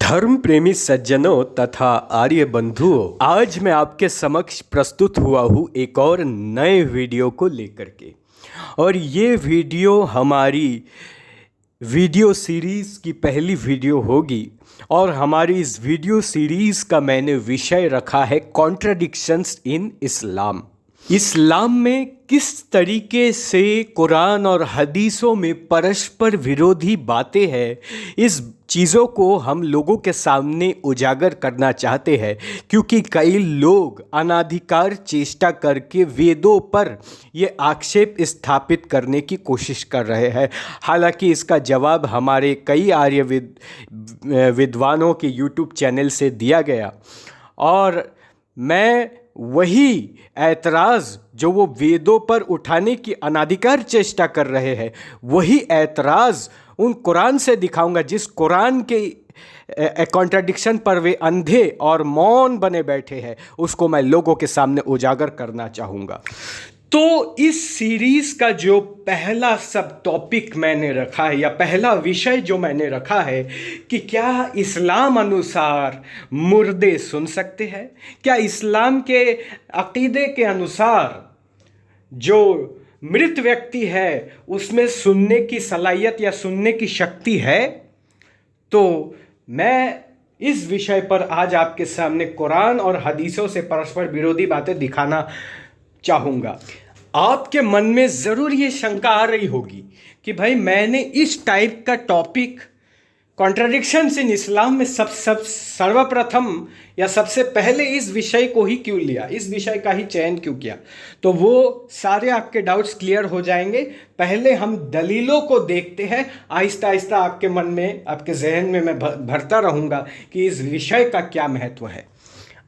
धर्म प्रेमी सज्जनों तथा आर्य बंधुओं, आज मैं आपके समक्ष प्रस्तुत हुआ हूँ एक और नए वीडियो को लेकर के। और ये वीडियो हमारी वीडियो सीरीज़ की पहली वीडियो होगी और हमारी इस वीडियो सीरीज़ का मैंने विषय रखा है कॉन्ट्रडिक्शंस इन इस्लाम। इस्लाम में किस तरीके से कुरान और हदीसों में परस्पर विरोधी बातें हैं, इस चीज़ों को हम लोगों के सामने उजागर करना चाहते हैं, क्योंकि कई लोग अनाधिकार चेष्टा करके वेदों पर ये आक्षेप स्थापित करने की कोशिश कर रहे हैं। हालांकि इसका जवाब हमारे कई आर्य विद्वानों के यूट्यूब चैनल से दिया गया और मैं वही ऐतराज़ जो वो वेदों पर उठाने की अनाधिकार चेष्टा कर रहे हैं, वही ऐतराज़ उन कुरान से दिखाऊंगा जिस कुरान के कॉन्ट्रडिक्शन पर वे अंधे और मौन बने बैठे हैं, उसको मैं लोगों के सामने उजागर करना चाहूँगा। तो इस सीरीज़ का जो पहला सब टॉपिक मैंने रखा है या पहला विषय जो मैंने रखा है कि क्या इस्लाम अनुसार मुर्दे सुन सकते हैं, क्या इस्लाम के अकीदे के अनुसार जो मृत व्यक्ति है उसमें सुनने की सलाहियत या सुनने की शक्ति है। तो मैं इस विषय पर आज आपके सामने कुरान और हदीसों से परस्पर विरोधी बातें दिखाना चाहूँगा। आपके मन में ज़रूर ये शंका आ रही होगी कि भाई मैंने इस टाइप का टॉपिक कॉन्ट्रडिक्शंस इन इस्लाम में सर्वप्रथम या सबसे पहले इस विषय को ही क्यों लिया, इस विषय का ही चयन क्यों किया। तो वो सारे आपके डाउट्स क्लियर हो जाएंगे। पहले हम दलीलों को देखते हैं, आहिस्ता आहिस्ता आपके मन में, आपके जहन में मैं भरता रहूँगा कि इस विषय का क्या महत्व है।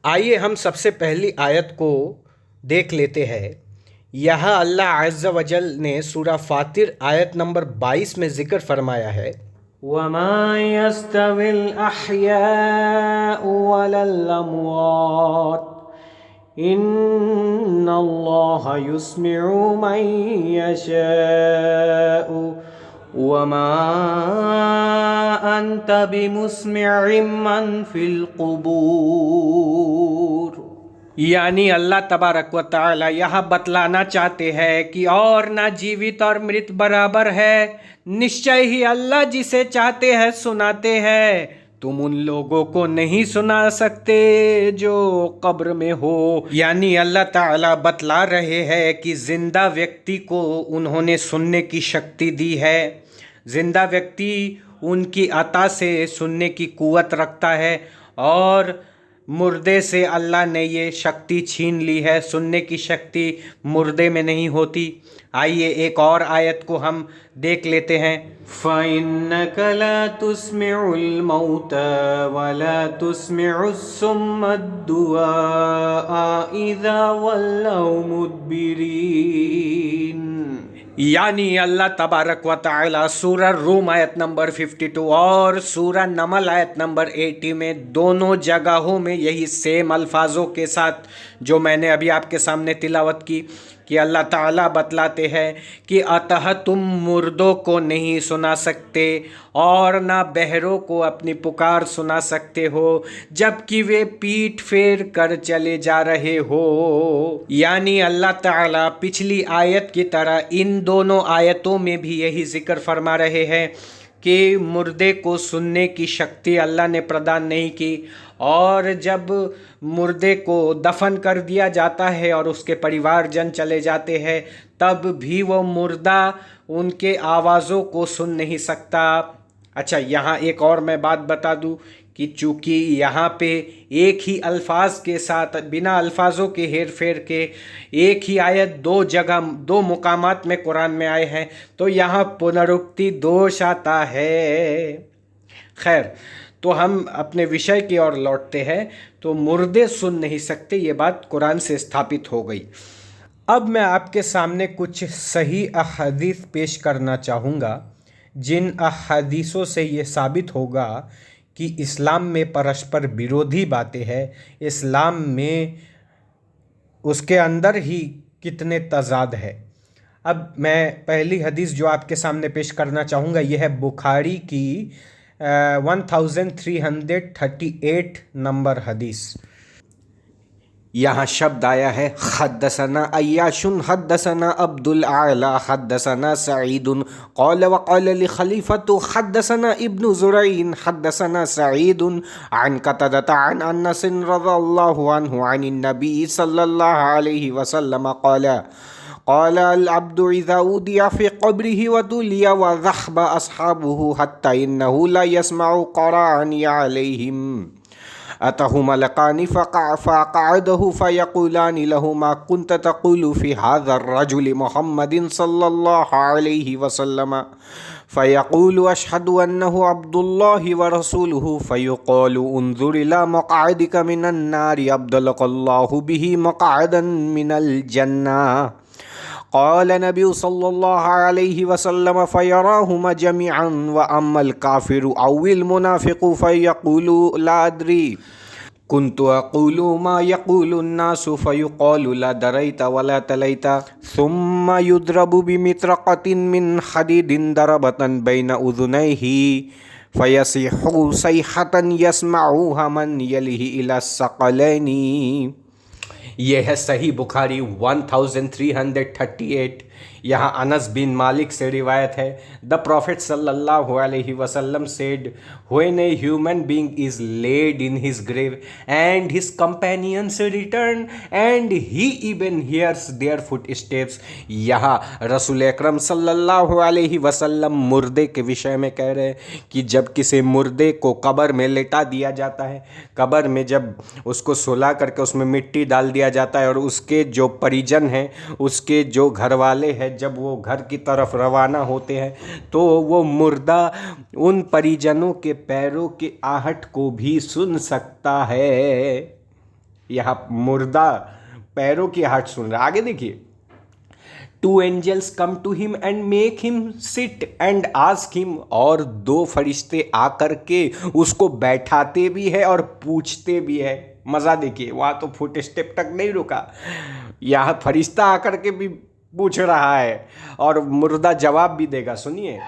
आइए हम सबसे पहली आयत को देख लेते हैं। यहाँ अल्लाह अज़्ज़ वजल ने सूरा फातिर आयत नंबर 22 में ज़िक्र फरमाया है, वमा यस्तविल अहयाउ वलल अमवात इन्नल्लाह युस्मिउ मन यशाउ वमा अंत बिमुस्मिइम मन फिल कुबूर। यानी अल्लाह तबारक व तआला यह बतलाना चाहते हैं कि और ना जीवित और मृत बराबर है, निश्चय ही अल्लाह जिसे चाहते हैं सुनाते हैं, तुम उन लोगों को नहीं सुना सकते जो कब्र में हो। यानी अल्लाह ताला बतला रहे हैं कि जिंदा व्यक्ति को उन्होंने सुनने की शक्ति दी है। जिंदा व्यक्ति उनकी अता से सुनने की कुव्वत रखता है और मुर्दे से अल्लाह ने ये शक्ति छीन ली है। सुनने की शक्ति मुर्दे में नहीं होती। आइए एक और आयत को हम देख लेते हैं। फ़इन्नक ला तुस्मिउल मौता वला तुस्मिउस सुम्मद दुआ इज़ा वल्लौ मुदबिरीन। यानी अल्लाह तबारक व तआला सूरा रूम आयत नंबर 52 और सूरा नमल आयत नंबर 80 में दोनों जगहों में यही सेम अल्फाजों के साथ जो मैंने अभी आपके सामने तिलावत की कि अल्लाह ताला बतलाते हैं कि अतः तुम मुर्दों को नहीं सुना सकते और ना बहरों को अपनी पुकार सुना सकते हो जबकि वे पीठ फेर कर चले जा रहे हो। यानी अल्लाह ताला पिछली आयत की तरह इन दोनों आयतों में भी यही जिक्र फरमा रहे हैं कि मुर्दे को सुनने की शक्ति अल्लाह ने प्रदान नहीं की और जब मुर्दे को दफन कर दिया जाता है और उसके परिवारजन चले जाते हैं तब भी वो मुर्दा उनके आवाज़ों को सुन नहीं सकता। अच्छा, यहाँ एक और मैं बात बता दूँ कि चूँकि यहाँ पे एक ही अल्फाज के साथ बिना अल्फाजों के हेर फेर के एक ही आयत दो जगह दो मुकामात में कुरान में आए हैं तो यहाँ पुनरुक्ति दोष आता है। खैर, तो हम अपने विषय की ओर लौटते हैं। तो मुर्दे सुन नहीं सकते, ये बात कुरान से स्थापित हो गई। अब मैं आपके सामने कुछ सही अहदीस पेश करना चाहूँगा जिन अहदीसों से ये साबित होगा कि इस्लाम में परस्पर विरोधी बातें हैं, इस्लाम में उसके अंदर ही कितने तज़ाद है। अब मैं पहली हदीस जो आपके सामने पेश करना चाहूँगा यह है बुखारी की 1338 नंबर हदीस। यहाँ शब्द आया है हद्दसना अय्याशुन हद्दसना अब्दुल आला हद्दसना सईदुन क़ाल व क़ाल लि खलीफतु हद्दसना इब्नु ज़ुरैन हद्दसना सईदुन अन क़तदता अन अनस रज़ियल्लाहु अन्हु अन नबी सल्लल्लाहु अलैहि वसल्लम क़ाल क़ाल अल अब्दु इज़ा उदिया फ़ी क़ब्रिही व तुलिया व ज़हब अस्हाबुहु हत्ता इन्नहु ला यस्मउ क़राअन अलैहिम अतहु मलकानि फ़क़अदहु फ़यक़ूलानि लहु मा कुन्त तक़ूलु फ़ी हाज़ा अर्रजुलि मुहम्मदिन सल्लल्लाहु अलैहि वसल्लम फ़यक़ूलु अशहदु अन्नहु अब्दुल्लाहि व रसूलुहु फ़युक़ालु उन्ज़ुर इला मक़अदिक मिनन नारि अब्दलकल्लाहु बिही मक़अदन मिनल जन्नह क़ाल नबी सल्लल्लाहु अलैहि वसल्लम फ़यराहुमा जमीअन व अम्मल काफ़िरु अव्विल मुनाफ़िक़ु फ़यक़ूलु ला अद्री कुन्तु अक़ूलु मा यक़ूलु अन्नासु फ़युक़ालु ला दरैत वला तलैत सुम्मा युद्रबु बिमित्रक़तिन मिन हदीदिन दरबतन बैन उज़ुनैहि फ़यसिहु सैहतन यस्मउहा मन यलिहि इला सक़लैनि। यह है सही बुखारी 1338। यहाँ अनस बिन मालिक से रिवायत है, द प्रॉफिट सल्लल्लाहु अलैहि वसल्लम said when a human being is laid in his grave and his companions return and he even hears their footsteps. यहाँ रसूल अकरम सल्लल्लाहु अलैहि वसल्लम मुर्दे के विषय में कह रहे हैं कि जब किसी मुर्दे को कब्र में लेटा दिया जाता है, कब्र में जब उसको सुला करके उसमें मिट्टी डाल दिया जाता है और उसके जो परिजन हैं, उसके जो घर वाले हैं, जब वो घर की तरफ रवाना होते हैं तो वो मुर्दा उन परिजनों के पैरों की आहट को भी सुन सकता है। यहाँ मुर्दा पैरों की आहट सुन रहा है। आगे देखिए, two angels come to him and make him sit and ask him, और दो फरिश्ते आकर के उसको बैठाते भी है और पूछते भी है। मज़ा देखिए, वहाँ तो फुट स्टेप तक नहीं रुका, यहाँ फरिश्ता आकर के भी पूछ रहा है और मुर्दा जवाब भी देगा। सुनिए,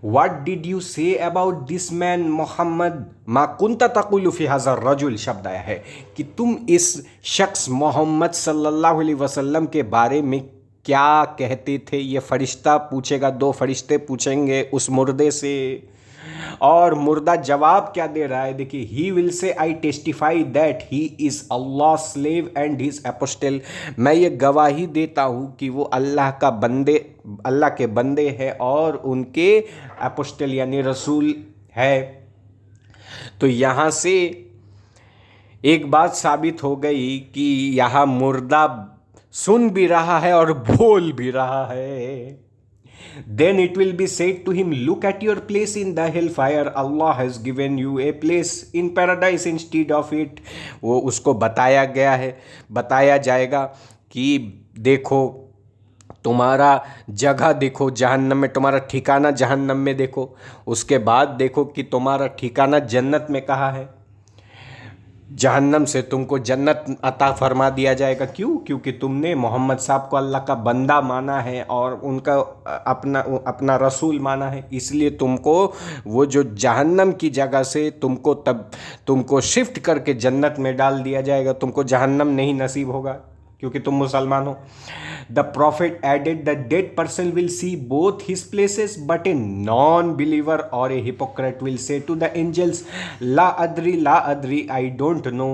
What did you say about this man Mohammad मा कुन्त तक़ूलु फ़ी हाज़ा रजुल। शब्द आया है कि तुम इस शख्स मोहम्मद सल्लल्लाहु अलैहि वसल्लम के बारे में क्या कहते थे। ये फरिश्ता पूछेगा, दो फरिश्ते पूछेंगे उस मुर्दे से, और मुर्दा जवाब क्या दे रहा है। देखिए, he will say I testify that he is Allah slave and his apostle. मैं ये गवाही देता हूँ कि वो अल्लाह का बंदे, अल्लाह के बंदे हैं और उनके एपोस्टल यानी रसूल है। तो यहाँ से एक बात साबित हो गई कि यहाँ मुर्दा सुन भी रहा है और बोल भी रहा है। Then it will be said to him, look at your place in the hellfire. Allah has given you a place in paradise instead of it. वो उसको बताया गया है, बताया जाएगा कि देखो तुम्हारा जगह देखो जहन्नम में, तुम्हारा ठिकाना जहन्नम में देखो, उसके बाद देखो कि तुम्हारा ठिकाना जन्नत में कहाँ है। जहन्नम से तुमको जन्नत अता फरमा दिया जाएगा। क्यों? क्योंकि तुमने मोहम्मद साहब को अल्लाह का बंदा माना है और उनका अपना रसूल माना है, इसलिए तुमको वो जो जहन्नम की जगह से तुमको शिफ्ट करके जन्नत में डाल दिया जाएगा। तुमको जहन्नम नहीं नसीब होगा क्योंकि तुम मुसलमान हो। The prophet added the dead person will see both his places but a non believer और a hypocrite will say to the angels ला अद्री I don't know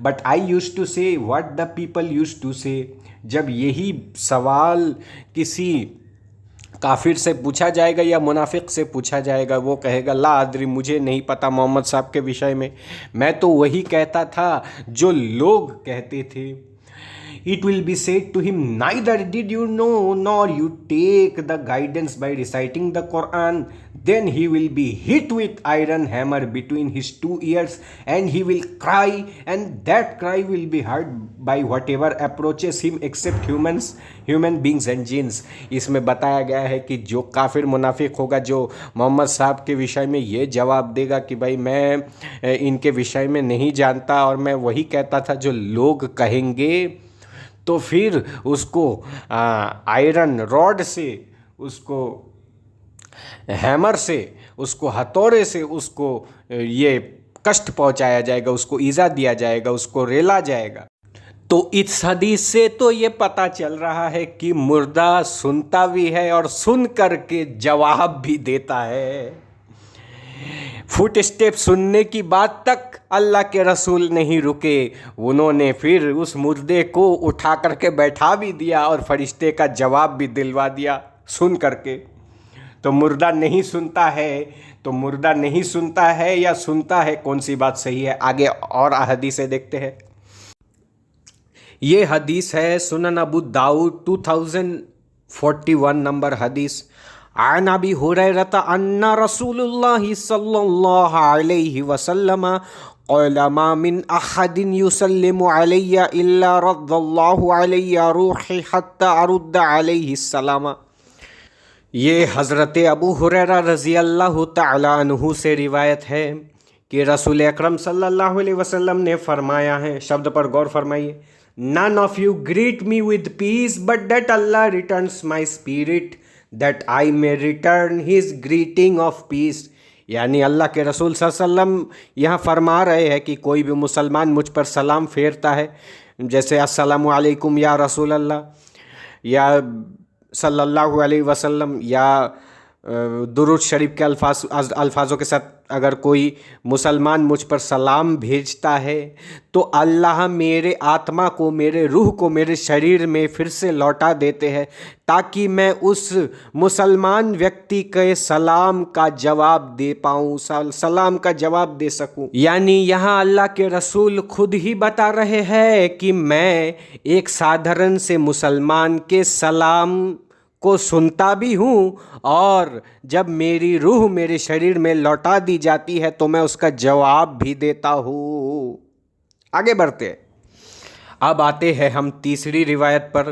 but I used to say what the people used to say. जब यही सवाल किसी काफिर से पूछा जाएगा या मुनाफिक से पूछा जाएगा, वो कहेगा ला अद्री, मुझे नहीं पता मोहम्मद साहब के विषय में, मैं तो वही कहता था जो लोग कहते थे। It will be said to him, neither did you know nor you take the guidance by reciting the Quran. Then he will be hit with iron hammer between his two ears and he will cry, and that cry will be heard by whatever approaches him except human beings and jinns. इसमें बताया गया है कि जो काफिर मुनाफिक होगा, जो मोहम्मद साहब के विषय में ये जवाब देगा कि भाई मैं इनके विषय में नहीं जानता और मैं वही कहता था जो लोग कहेंगे, तो फिर उसको आयरन रॉड से उसको हैमर से, उसको हथौड़े से उसको ये कष्ट पहुंचाया जाएगा, उसको ईजा दिया जाएगा, उसको रेला जाएगा। तो इस हदीस से तो ये पता चल रहा है कि मुर्दा सुनता भी है और सुन कर के जवाब भी देता है। फुट स्टेप सुनने की बात तक अल्लाह के रसूल नहीं रुके, उन्होंने फिर उस मुर्दे को उठा करके बैठा भी दिया और फरिश्ते का जवाब भी दिलवा दिया सुन करके। तो मुर्दा नहीं सुनता है, तो मुर्दा नहीं सुनता है या सुनता है, कौन सी बात सही है? आगे और हदीसें देखते हैं। ये हदीस है सुनन अबू दाऊद 2041 नंबर हदीस। आन अबी हुरैरता अन्ना रसूलुल्लाहि सल्लल्लाहु अलैहि वसल्लम क़ाल मा मिन अहदिन युसल्लिमु अलैया इल्ला रद्दल्लाहु अलैया रूही हत्ता अरुद्द अलैहि सलाम। ये हज़रत अबू हुरैरा रज़ी अल्लाह तआला अन्हु से रिवायत है कि रसूल अकरम सल्लल्लाहु अलैहि वसल्लम ने फरमाया है, शब्द पर गौर फरमाइए, none of you greet me with peace but that Allah returns my spirit that I may return his greeting of peace. यानी अल्लाह के रसूल सल्लल्लाहु अलैहि वसल्लम यहाँ फरमा रहे हैं कि कोई भी मुसलमान मुझ पर सलाम फेरता है, जैसे अस्सलामु अलैकुम या रसूल अल्लाह या सल्लल्लाहु अलैहि वसल्लम या दुरूद शरीफ के अल्फाज़ों के साथ अगर कोई मुसलमान मुझ पर सलाम भेजता है तो अल्लाह मेरे आत्मा को, मेरे रूह को मेरे शरीर में फिर से लौटा देते हैं ताकि मैं उस मुसलमान व्यक्ति के सलाम का जवाब दे पाऊँ, सलाम का जवाब दे सकूँ। यानी यहाँ अल्लाह के रसूल खुद ही बता रहे हैं कि मैं एक साधारण से मुसलमान के सलाम को सुनता भी हूँ और जब मेरी रूह मेरे शरीर में लौटा दी जाती है तो मैं उसका जवाब भी देता हूँ। आगे बढ़ते हैं। अब आते हैं हम तीसरी रिवायत पर।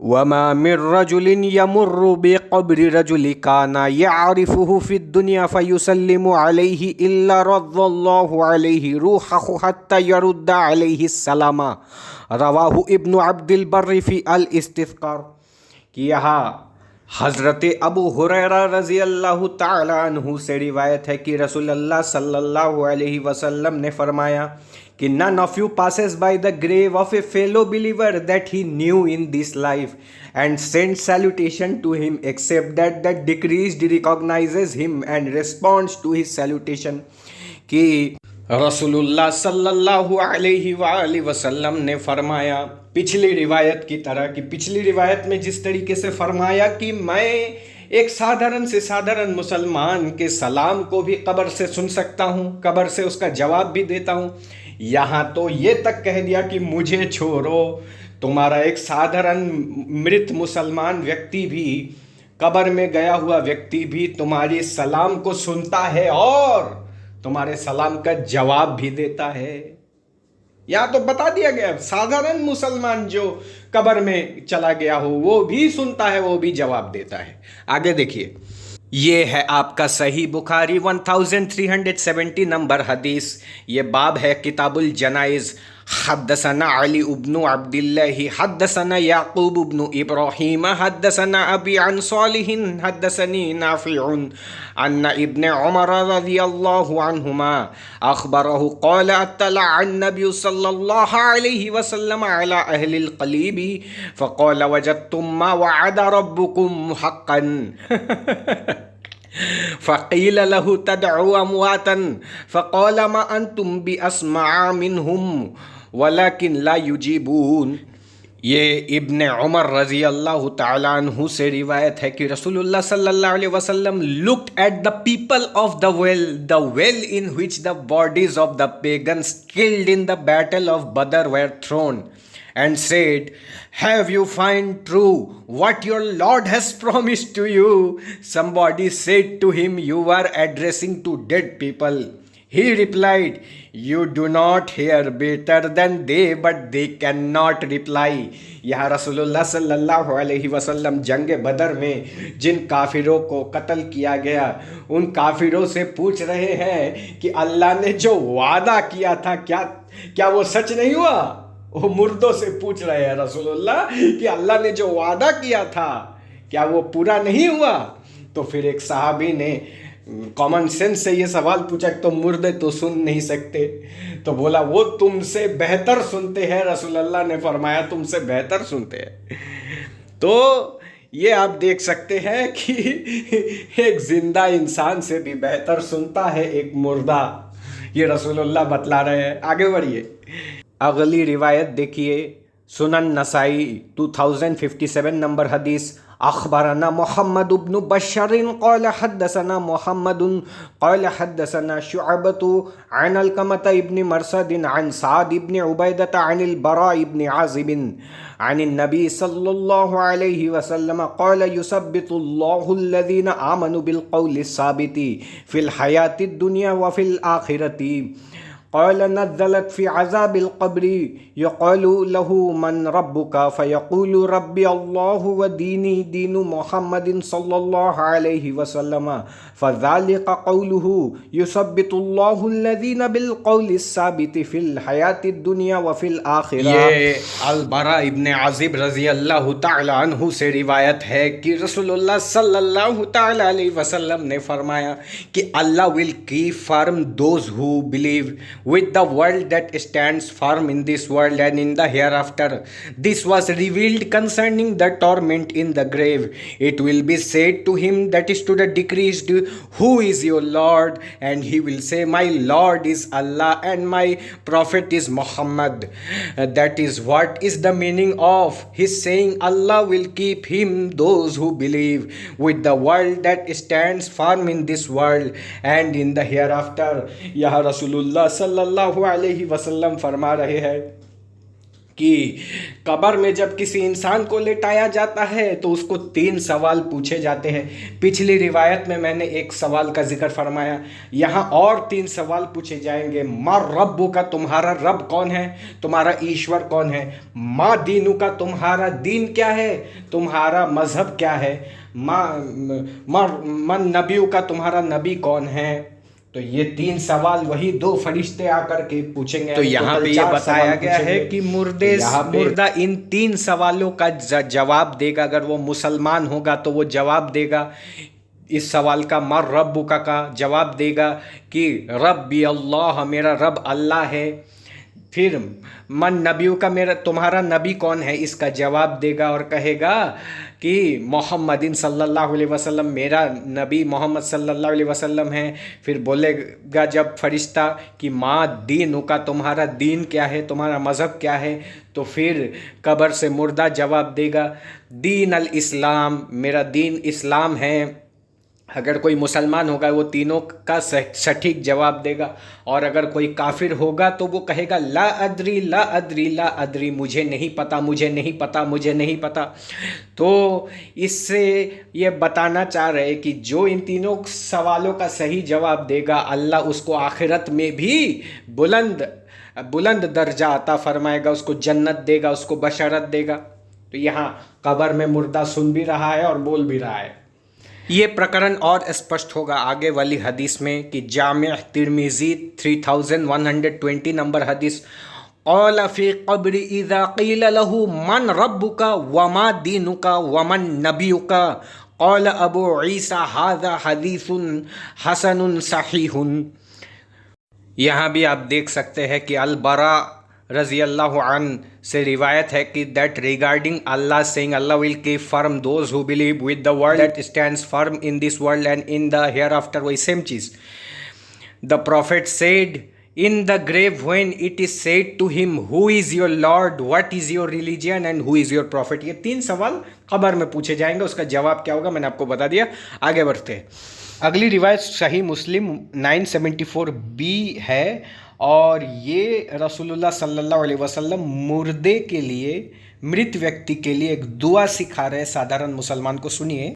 वमा मिर रजुलिन यमुर्रु बिक़ब्रि रजुलि काना यअरिफुहु फिद्दुनिया फयुसल्लिमु अलैहि इल्ला रद्दल्लाहु अलैहि रूहहु हत्ता यरुद्दा अलैहि सलामा। रवाहु इब्नु अब्दिल बर्र फी अल इस्तिज़कार। कि यहाँ हज़रत अबू हुरैरा रज़ी अल्लाह तआला अन्हु से रिवायत है कि रसूल अल्लाह सल्लल्लाहु अलैहि वसल्लम ने फरमाया कि none of you passes by the grave of a fellow believer that he knew in this life and sends salutation to him except that decreased recognizes him and responds to his salutation। कि रसूलुल्लाह सल्लल्लाहु अलैहि वसल्लम ने फरमाया पिछली रिवायत की तरह, कि पिछली रिवायत में जिस तरीके से फरमाया कि मैं एक साधारण से साधारण मुसलमान के सलाम को भी कब्र से सुन सकता हूँ, कब्र से उसका जवाब भी देता हूँ, यहाँ तो ये तक कह दिया कि मुझे छोड़ो, तुम्हारा एक साधारण मृत मुसलमान व्यक्ति भी, कब्र में गया हुआ व्यक्ति भी तुम्हारी सलाम को सुनता है और तुम्हारे सलाम का जवाब भी देता है। यहाँ तो बता दिया गया साधारण मुसलमान जो कब्र में चला गया हो वो भी सुनता है, वो भी जवाब देता है। आगे देखिए, ये है आपका सही बुखारी 1370 नंबर हदीस। ये बाब है किताबुल जनाइज़। हद्दसना अली इब्नु अब्दिल्लाह हद्दसना याकूब इब्नु इब्राहीम हद्दसना अबी अन सालिहिन हद्दसनी नाफिउन अन्ना इब्न उमर रज़ियल्लाहु अन्हुमा अखबरहु क़ाल अत्तला अन्नबी सल्लल्लाहु अलैहि वसल्लम अला अहलिल क़लीबी फ़क़ाल वजदतुम मा वअदा रब्बुकुम हक़्क़न फ़क़ील लहु तदअू अमवातन फ़क़ाल मा अंतुम बिअस्मअ मिनहुम वलाकिन ला युजीबून। ये इब्न उमर रज़ी अल्लाह तआला अन्हु से रिवायत है कि रसूलुल्लाह सल्लल्लाहु अलैहि वसल्लम looked at the people of the well in which the bodies of the pagans killed in the battle of Badr were thrown, and said, have you find true what your Lord has promised to you? Somebody said to him, you are addressing to dead people. He replied, you do not hear better than they, but they cannot reply। यहाँ रसूलुल्लाह सल्लल्लाहु अलैहि वसल्लम जंग बदर में जिन काफिरों को कत्ल किया गया उन काफिरों से पूछ रहे हैं कि अल्लाह ने जो वादा किया था क्या वो सच नहीं हुआ? वो मुर्दों से पूछ रहे हैं रसूलुल्लाह कि अल्लाह ने जो वादा किया था क्या वो पूरा नहीं हुआ? तो फिर एक सहाबी ने कॉमन सेंस से ये सवाल पूछा कि तो मुर्दे तो सुन नहीं सकते, तो बोला वो तुमसे बेहतर सुनते हैं, रसूलुल्लाह ने फरमाया तुमसे बेहतर सुनते हैं। तो ये आप देख सकते हैं कि एक जिंदा इंसान से भी बेहतर सुनता है एक मुर्दा, ये रसूलुल्लाह बतला रहे हैं। आगे बढ़िए, अगली रिवायत देखिए, सुनन नसाई 2057 नंबर हदीस। अखबरना मोहम्मद इब्न बशरिन क़ाल हद्दसना मोहम्मदुन क़ाल हद्दसना शुअबतु अन अलकमत इब्न मरसदिन अन साद इब्न उबैदत अनिल बरा इब्न आज़िबिन अन नबी सल्लल्लाहु अलैहि वसल्लम क़ाल युसब्बितुल्लाहु अल्लज़ीना आमनु बिल क़ौलि साबिति फ़िल हयातिद दुनिया व फ़िल आखिरति। क़ाल नज़लत फ़ी अज़ाबिल क़ब्रि यक़ूलु लहू मन रब्बुका फ़यक़ूलु रब्बी अल्लाहु व दीनी दीनु मुहम्मदिन सल्लल्लाहु अलैहि वसल्लम फ़ज़ालिका क़ौलुहु युसब्बितुल्लाहु अल्लज़ीना बिल क़ौलि साबिति फ़िल हयातिद दुनिया व फ़िल आखिरा। ये अल बरा इब्न आज़िब रज़ी अल्लाहु तआला अन्हु से रिवायत है कि रसूलुल्लाह सल्लल्लाहु तआला अलैहि वसल्लम ने फरमाया कि Allah will keep firm those who believe with the world that stands firm in this world and in the hereafter. This was revealed concerning the torment in the grave. It will be said to him that is to the decreased, who is your Lord? And he will say, my Lord is Allah and my prophet is Muhammad. That is what is the meaning of his saying, Allah will keep him those who believe with the world that stands firm in this world and in the hereafter. यहाँ रसूलुल्लाह सल्लल्लाहु अलैहि वसल्लम फरमा रहे हैं कि कब्र में जब किसी इंसान को लेटाया जाता है तो उसको 3 सवाल पूछे जाते हैं। पिछली रिवायत में मैंने एक सवाल का जिक्र फरमाया, यहाँ और 3 सवाल पूछे जाएंगे। माँ रब्बु का, तुम्हारा रब कौन है, तुम्हारा ईश्वर कौन है। माँ दीनु का, तुम्हारा दीन क्या है, तुम्हारा मजहब क्या है। मन नबियु का, तुम्हारा नबी कौन है। तो ये 3 सवाल वही 2 फरिश्ते आकर के पूछेंगे। तो यहाँ पे ये बताया गया है कि मुर्दा इन 3 सवालों का जवाब देगा। अगर वो मुसलमान होगा तो वो जवाब देगा इस सवाल का, मर रब्बुका का जवाब देगा कि रब्बी अल्लाह, मेरा रब अल्लाह है। फिर मन नबियों का, मेरा तुम्हारा नबी कौन है, इसका जवाब देगा और कहेगा कि मोहम्मदिन सल्लल्लाहु अलैहि वसल्लम, मेरा नबी मोहम्मद सल्लल्लाहु अलैहि वसल्लम है। फिर बोलेगा जब फरिश्ता कि माँ दीन का, तुम्हारा दीन क्या है, तुम्हारा मज़हब क्या है। तो फिर कब्र से मुर्दा जवाब देगा दीन अल इस्लाम, मेरा दीन इस्लाम है। अगर कोई मुसलमान होगा वो तीनों का सटीक जवाब देगा, और अगर कोई काफिर होगा तो वो कहेगा ला अदरी ला अदरी ला अदरी, मुझे नहीं पता, मुझे नहीं पता, मुझे नहीं पता। तो इससे ये बताना चाह रहे कि जो इन तीनों सवालों का सही जवाब देगा, अल्लाह उसको आखिरत में भी बुलंद दर्जा अता फरमाएगा, उसको जन्नत देगा, उसको बशरत देगा। तो यहाँ कब्र में मुर्दा सुन भी रहा है और बोल भी रहा है। ये प्रकरण और स्पष्ट होगा आगे वाली हदीस में कि जामिअ तिर्मिज़ी 3120 नंबर हदीस, क़ाल फ़ी क़ब्रि इज़ा क़ील लहू मन रब्बुका वमा दीनुका वमन नबियुका क़ाल अबू ईसा हाज़ा हदीसुन हसनुन सहीहुन। यहाँ भी आप देख सकते हैं कि अल बरा रज़ी अल्लाहु अन से रिवायत है कि that regarding Allah saying Allah will keep firm those who believe with the world that stands firm in this world and in the hereafter, वही सेम चीज़। The prophet said in the grave when it is said to him who is your lord, what is your religion and who is your prophet. ये 3 सवाल कब्र में पूछे जाएंगे, उसका जवाब क्या होगा मैंने आपको बता दिया। आगे बढ़ते हैं। अगली रिवायत सही मुस्लिम 974 बी है, और ये रसूलुल्लाह सल्लल्लाहु अलैहि वसल्लम मुर्दे के लिए, मृत व्यक्ति के लिए एक दुआ सिखा रहे साधारण मुसलमान को। सुनिए,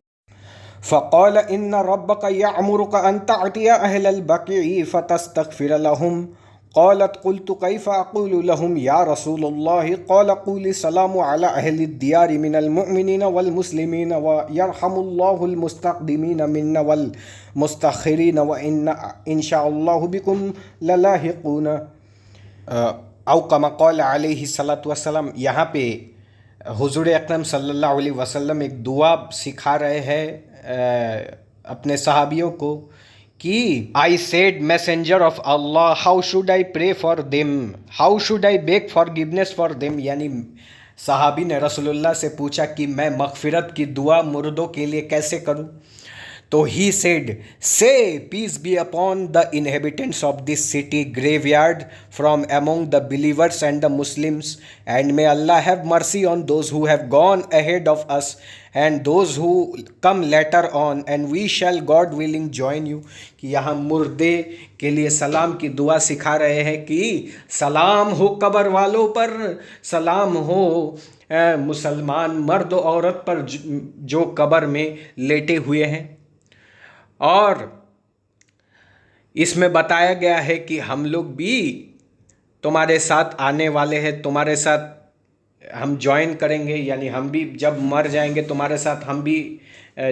फ़क़ाल इन्ना रब्बका यअमुरुका अन तअतिया अहलल बक़ीइ फ़तस्तग़फ़िर लहुम क़ालत क़ुल्तु कैफ़ अक़ूलु लहुम या रसूलल्लाह क़ाल क़ूली सलामु अला अहलिद दियारि मिनल मुअमिनीन वल मुस्लिमीन व यरहमुल्लाहुल मुस्तक़दिमीन मिन्ना वल मुस्तख़िरीन व इन्ना इंशाअल्लाहु बिकुम ललाहिक़ून औ कमा क़ाल अलैहि सल्लतु वस्सलाम। यहाँ पे हुज़ूर अकरम सल्लल्लाहु अलैहि वसल्लम एक दुआ सिखा रहे हैं अपने सहाबियों को कि I said messenger of Allah how should I pray for them, how should I beg forgiveness for them. यानी सहाबी ने रसूलुल्लाह से पूछा कि मैं मगफिरत की दुआ मुर्दों के लिए कैसे करूं। तो he said, say peace be upon the inhabitants of this city graveyard from among the believers and the Muslims, and may Allah have mercy on those who have gone ahead of us and those who come later on, and we shall God willing join you. कि यहाँ मुर्दे के लिए सलाम की दुआ सिखा रहे हैं कि सलाम हो कब्र वालों पर, सलाम हो मुसलमान मर्द औरत पर जो कब्र में लेटे हुए हैं। और इसमें बताया गया है कि हम लोग भी तुम्हारे साथ आने वाले हैं, तुम्हारे साथ हम ज्वाइन करेंगे, यानी हम भी जब मर जाएंगे तुम्हारे साथ हम भी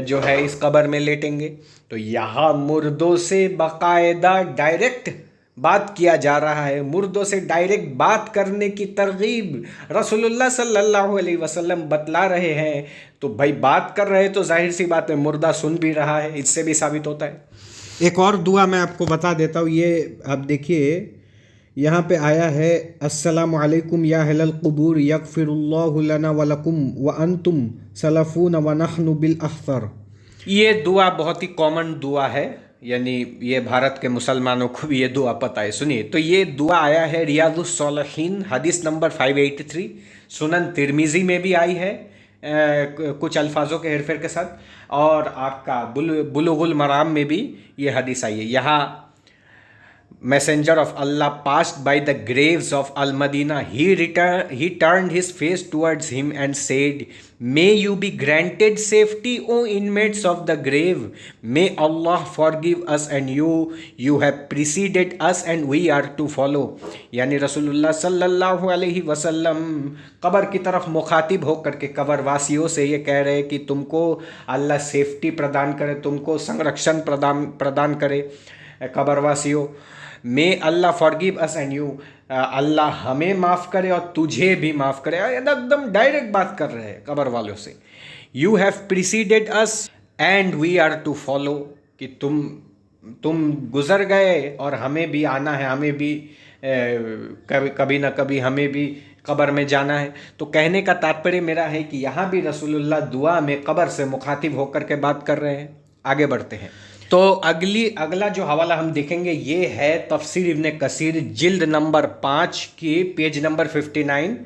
जो है इस कब्र में लेटेंगे। तो यहाँ मुर्दों से बाकायदा डायरेक्ट बात किया जा रहा है, मुर्दों से डायरेक्ट बात करने की तरगीब रसूलुल्लाह सल्लल्लाहु अलैहि वसल्लम बतला रहे हैं। तो भाई बात कर रहे हैं तो जाहिर सी बात है मुर्दा सुन भी रहा है, इससे भी साबित होता है। एक और दुआ मैं आपको बता देता हूँ, ये आप देखिए यहाँ पे आया है, अस्सलामु अलैकुम या अहलल कुबूर यगफिरुल्लाहु लना व लकुम व अंतुम सलफून व नहनु बिल अख्तर। ये दुआ बहुत ही कॉमन दुआ है, यानी ये भारत के मुसलमानों को भी ये दुआ पता है। सुनिए, तो ये दुआ आया है रियादुस सालिहीन हदीस नंबर 583, सुनन तिरमिजी में भी आई है कुछ अल्फाजों के हेरफेर के साथ, और आपका बुलुगुल मराम में भी ये हदीस आई है। यहाँ messenger of Allah passed by the graves of Al-Madinah. He turned his face towards him and said, may you be granted safety, O inmates of the grave. May Allah forgive us and you have preceded us and we are to follow. यानी रसूलुल्लाह सल्लल्लाहु अलैहि वसल्लम कब्र की तरफ मुखातिब होकर के कब्र वासियों से ये कह रहे हैं कि तुमको अल्लाह सेफ्टी प्रदान करे, तुमको संरक्षण प्रदान करे कब्र वासियों। मे अल्लाह फॉरगिव अस एंड यू, अल्लाह हमें माफ़ करे और तुझे भी माफ़ करे। एकदम डायरेक्ट बात कर रहे हैं कब्र वालों से। You have preceded us and we are to follow, कि तुम गुज़र गए और हमें भी आना है, हमें भी कभी ना कभी हमें भी कब्र में जाना है। तो कहने का तात्पर्य मेरा है कि यहाँ भी रसूलुल्लाह दुआ में कब्र से मुखातिब होकर के बात कर रहे हैं। आगे बढ़ते हैं, तो अगला जो हवाला हम देखेंगे ये है तफसीर इब्ने कसीर जिल्द नंबर 5 की पेज नंबर 59,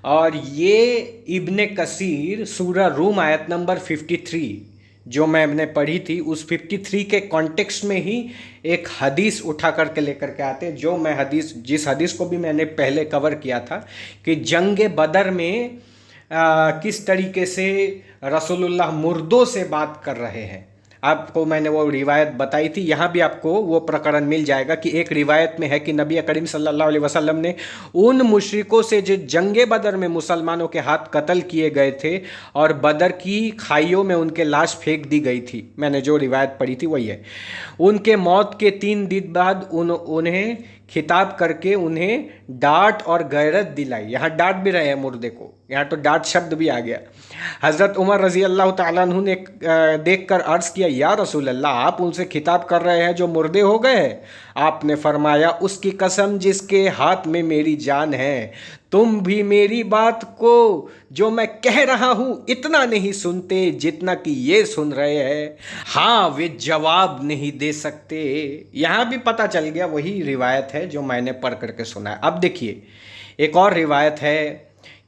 और ये इब्ने कसीर सूरा रूम आयत नंबर 53 जो मैंने पढ़ी थी उस 53 के कॉन्टेक्स्ट में ही एक हदीस उठा करके लेकर के आते हैं, जो मैं जिस हदीस को भी मैंने पहले कवर किया था कि जंग बदर में किस तरीके से रसूलुल्लाह मुर्दों से बात कर रहे हैं। आपको मैंने वो रिवायत बताई थी, यहाँ भी आपको वो प्रकरण मिल जाएगा कि एक रिवायत में है कि नबी करीम सल्लल्लाहु अलैहि वसल्लम ने उन मुशरिकों से जो जंगे बदर में मुसलमानों के हाथ कत्ल किए गए थे और बदर की खाइयों में उनके लाश फेंक दी गई थी, मैंने जो रिवायत पढ़ी थी वही है। उनके मौत के 3 दिन बाद उन्हें खिताब करके उन्हें डांट और गैरत दिलाई। यहाँ डांट भी रहे हैं मुर्दे को, यहाँ तो डांट शब्द भी आ गया। हज़रत उमर रज़ी अल्लाह तआला अन्हु ने देखकर अर्ज़ किया, या रसूल अल्लाह, आप उनसे खिताब कर रहे हैं जो मुर्दे हो गए हैं। आपने फरमाया, उसकी कसम जिसके हाथ में मेरी जान है, तुम भी मेरी बात को जो मैं कह रहा हूँ इतना नहीं सुनते जितना कि ये सुन रहे हैं। हाँ, वे जवाब नहीं दे सकते। यहाँ भी पता चल गया वही रिवायत है जो मैंने पढ़ करके सुना है। अब देखिए एक और रिवायत है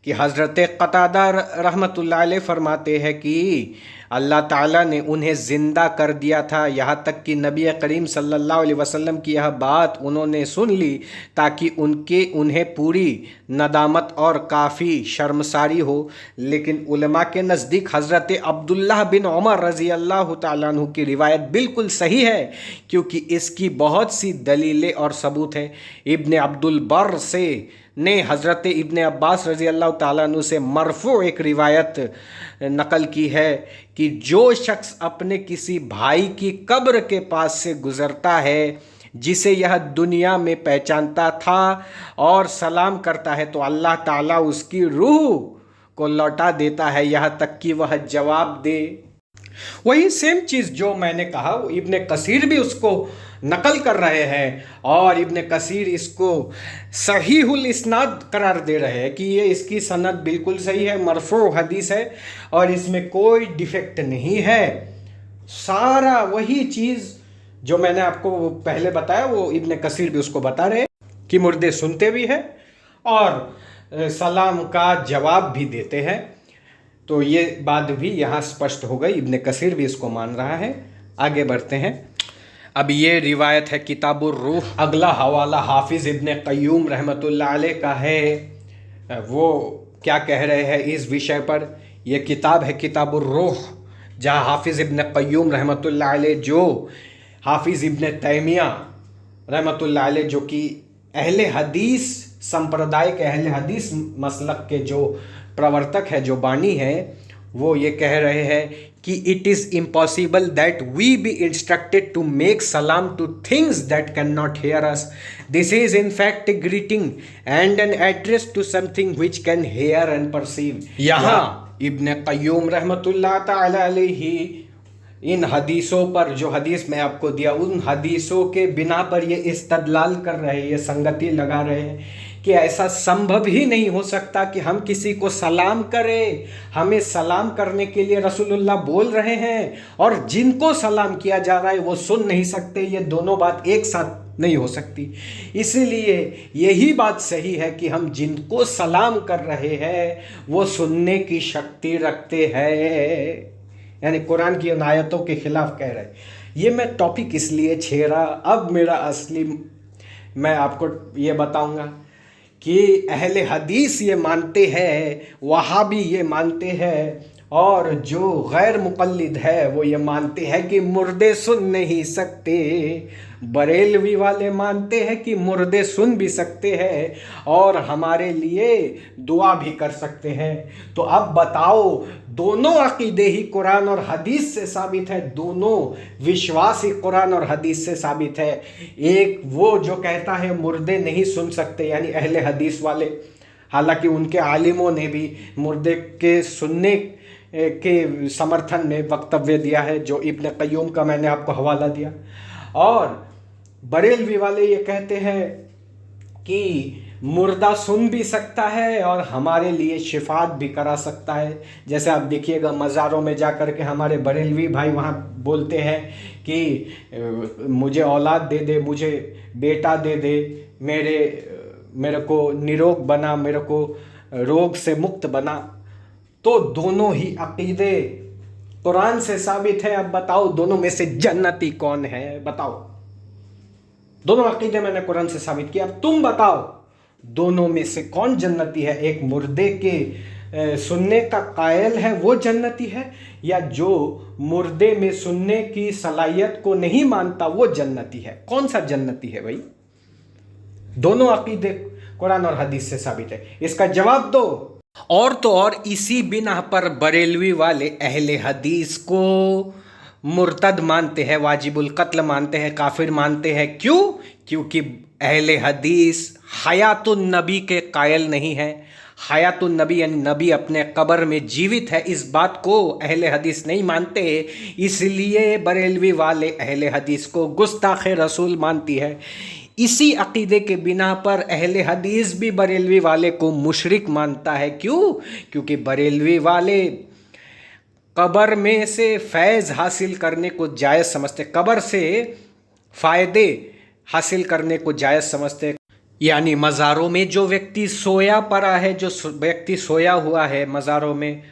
कि हज़रत क़तादा रहमतुल्लाह अलैह फरमाते हैं कि अल्लाह ताला ने उन्हें ज़िंदा कर दिया था, यहाँ तक कि नबी करीम सल्लल्लाहु अलैहि वसल्लम की यह बात उन्होंने सुन ली ताकि उन्हें पूरी नदामत और काफ़ी शर्मसारी हो। लेकिन उलमा के नज़दीक हज़रत अब्दुल्लाह बिन उमर रज़ी अल्लाह तआला अन्हु की रिवायत बिल्कुल सही है, क्योंकि इसकी बहुत सी दलीलें और सबूत हैं। इब्ने अब्दुल बर से ने हज़रत इब्ने अब्बास रज़ी अल्लाह तआला अन्हु से मरफू एक रिवायत नकल की है कि जो शख्स अपने किसी भाई की कब्र के पास से गुज़रता है जिसे यह दुनिया में पहचानता था और सलाम करता है, तो अल्लाह ताला उसकी रूह को लौटा देता है यहाँ तक कि वह जवाब दे। वही सेम चीज़ जो मैंने कहा वो इब्ने कसीर भी उसको नकल कर रहे हैं और इब्ने कसीर इसको सहीहुल इस्नाद करार दे रहे हैं कि ये इसकी सनद बिल्कुल सही है, मरफू हदीस है और इसमें कोई डिफेक्ट नहीं है। सारा वही चीज़ जो मैंने आपको पहले बताया वो इब्ने कसीर भी उसको बता रहे हैं कि मुर्दे सुनते भी हैं और सलाम का जवाब भी देते हैं। तो ये बात भी यहाँ स्पष्ट हो गई, इब्ने कसीर भी इसको मान रहा है। आगे बढ़ते हैं। अब ये रिवायत है किताबुर रूह। अगला हवाला हाफिज़ इब्ने क़य्यूम रहमतुल्लाह अलैह का है। वो क्या कह रहे हैं इस विषय पर? यह किताब है किताबुर रूह, जहाँ हाफिज़ इब्ने क़य्यूम रहमतुल्लाह अलैह, जो हाफिज़ इब्ने तैमिया रहमतुल्लाह अलैह, जो कि अहले हदीस संप्रदाय के, अहले हदीस मसलक के जो प्रवर्तक है, जो बानी है, वो ये कह रहे हैं कि it is impossible that we be instructed to make salaam to things that can not hear us. This is in fact a greeting and an address to something which can hear and perceive. यहाँ इब्ने क़य्यूम रहमतुल्लाह ताला अलैहि इन हदीसों पर, जो हदीस मैं आपको दिया, उन हदीसों के बिना पर ये इस्तदलाल कर रहे हैं, ये संगति लगा रहे हैं कि ऐसा संभव ही नहीं हो सकता कि हम किसी को सलाम करें। हमें सलाम करने के लिए रसूलुल्लाह बोल रहे हैं और जिनको सलाम किया जा रहा है वो सुन नहीं सकते। ये दोनों बात एक साथ नहीं हो सकती। इसीलिए यही बात सही है कि हम जिनको सलाम कर रहे हैं वो सुनने की शक्ति रखते हैं, यानी कुरान की उन आयतों के खिलाफ कह रहे हैं। ये मैं टॉपिक इसलिए छेड़ा। अब मेरा असली मैं आपको ये बताऊंगा कि अहले हदीस ये मानते हैं, वहाबी ये मानते हैं, और जो गैर मुक़ल्लिद है वो ये मानते हैं कि मुर्दे सुन नहीं सकते। बरेलवी वाले मानते हैं कि मुर्दे सुन भी सकते हैं और हमारे लिए दुआ भी कर सकते हैं। तो अब बताओ, दोनों अक़ीदे ही कुरान और हदीस से साबित है, दोनों विश्वास ही कुरान और हदीस से साबित है। एक वो जो कहता है मुर्दे नहीं सुन सकते, यानी अहले हदीस वाले, हालांकि उनके आलिमों ने भी मुर्दे के सुनने के समर्थन में वक्तव्य दिया है, जो इब्ने क़य्यूम का मैंने आपको हवाला दिया। और बरेलवी वाले ये कहते हैं कि मुर्दा सुन भी सकता है और हमारे लिए शिफात भी करा सकता है। जैसे आप देखिएगा मज़ारों में जा कर के हमारे बरेलवी भाई वहाँ बोलते हैं कि मुझे औलाद दे दे, मुझे बेटा दे दे, मेरे को निरोग बना, मेरे को रोग से मुक्त बना। तो दोनों ही अक़ीदे कुरान से साबित है। अब बताओ दोनों में से जन्नती कौन है? बताओ। दोनों अक़ीदे मैंने कुरान से साबित किया। अब तुम बताओ दोनों में से कौन जन्नती है? एक मुर्दे के सुनने का कायल है वो जन्नती है, या जो मुर्दे में सुनने की सलाहियत को नहीं मानता वो जन्नती है? कौन सा जन्नती है भाई? दोनों अक़ीदे कुरान और हदीस से साबित है, इसका जवाब दो। और तो और इसी बिना पर बरेलवी वाले अहले हदीस को मुर्तद मानते हैं, वाजिबुल कत्ल मानते हैं, काफिर मानते हैं। क्यों? क्योंकि अहले हदीस हयातुन नबी के कायल नहीं है। हयातुन नबी यानी नबी अपने कब्र में जीवित है, इस बात को अहले हदीस नहीं मानते। इसलिए बरेलवी वाले अहले हदीस को गुस्ताखे रसूल मानती है। इसी अक़ीदे के बिना पर अहले हदीस भी बरेलवी वाले को मुशरिक मानता है। क्यों? क्योंकि बरेलवी वाले कब्र में से फैज़ हासिल करने को जायज़ समझते, कब्र से फ़ायदे हासिल करने को जायज़ समझते। यानी मज़ारों में जो व्यक्ति सोया पड़ा है, जो व्यक्ति सोया हुआ है मज़ारों में,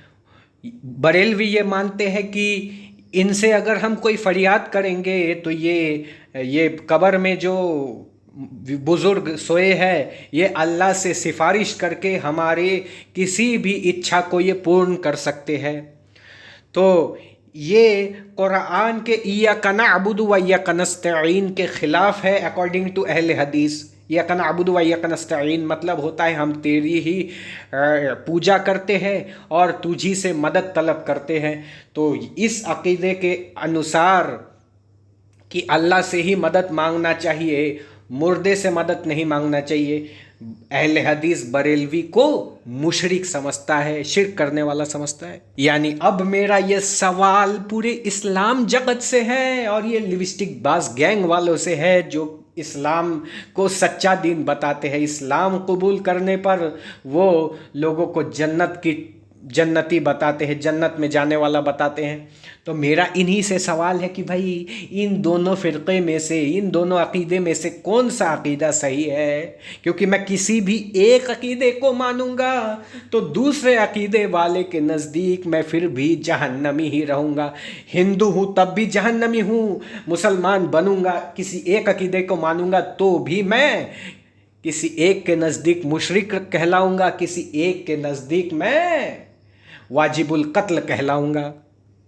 बरेलवी ये मानते हैं कि इनसे अगर हम कोई फरियाद करेंगे तो ये कब्र में जो बुज़ुर्ग सोए हैं ये अल्लाह से सिफारिश करके हमारे किसी भी इच्छा को ये पूर्ण कर सकते हैं। तो ये कुरान के इय्याका नअबुदु व इय्याका नस्तईन के ख़िलाफ़ है अकॉर्डिंग टू अहले हदीस। इय्याका नअबुदु व इय्याका नस्तईन मतलब होता है हम तेरी ही पूजा करते हैं और तुझी से मदद तलब करते हैं। तो इस अक़ीदे के अनुसार कि अल्लाह से ही मदद मांगना चाहिए, मुर्दे से मदद नहीं मांगना चाहिए। अहले हदीस बरेलवी को मुशरिक समझता है, शिर्क करने वाला समझता है। यानी अब मेरा ये सवाल पूरे इस्लाम जगत से है और ये लिपस्टिक बाज गैंग वालों से है जो इस्लाम को सच्चा दीन बताते हैं। इस्लाम कबूल करने पर वो लोगों को जन्नती बताते हैं, जन्नत में जाने वाला बताते हैं। तो मेरा इन्हीं से सवाल है कि भाई इन दोनों फ़िरक़े में से, इन दोनों अक़ीदे में से कौन सा अक़ीदा सही है? क्योंकि मैं किसी भी एक अक़ीदे को मानूंगा तो दूसरे अक़ीदे वाले के नज़दीक मैं फिर भी जहन्नमी ही रहूँगा। हिंदू हूँ तब भी जहन्नमी हूँ, मुसलमान बनूँगा किसी एक अक़ीदे को मानूंगा तो भी मैं किसी एक के नज़दीक मुशरिक कहलाऊँगा, किसी एक के नज़दीक मैं वाजिबुल कत्ल कहलाऊँगा।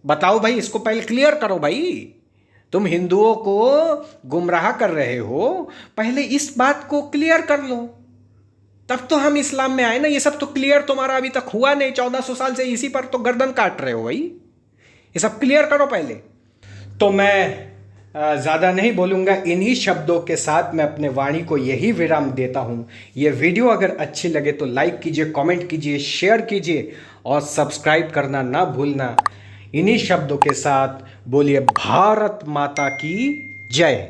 बताओ भाई, इसको पहले क्लियर करो भाई। तुम हिंदुओं को गुमराह कर रहे हो, पहले इस बात को क्लियर कर लो, तब तो हम इस्लाम में आए ना। ये सब तो क्लियर तुम्हारा अभी तक हुआ नहीं, 1400 साल से इसी पर तो गर्दन काट रहे हो भाई। ये सब क्लियर करो पहले। तो मैं ज़्यादा नहीं बोलूँगा, इन्हीं शब्दों के साथ मैं अपने वाणी को यही विराम देता हूँ। ये वीडियो अगर अच्छी लगे तो लाइक कीजिए, कमेंट कीजिए, शेयर कीजिए और सब्सक्राइब करना ना भूलना। इन्हीं शब्दों के साथ बोलिए भारत माता की जय।